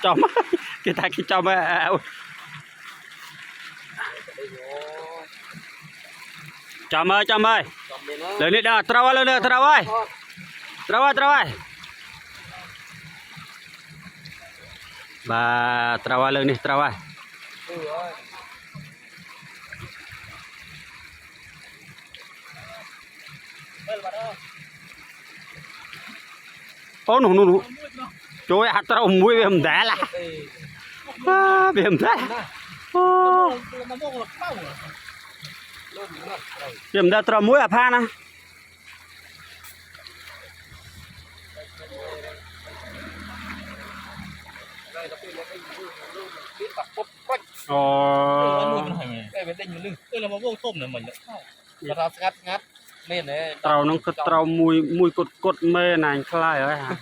chòm cái tay cái chòm chòm ơi lên đi đó trâu lên đây trâu ơi bà trâu lên đi trâu ơi ô nụ trời hạt trâu muối về hầm đá là về hầm đá về hầm đá trâu muối à pha nè trâu nó cứ trâu mùi cột mê này khai rồi hả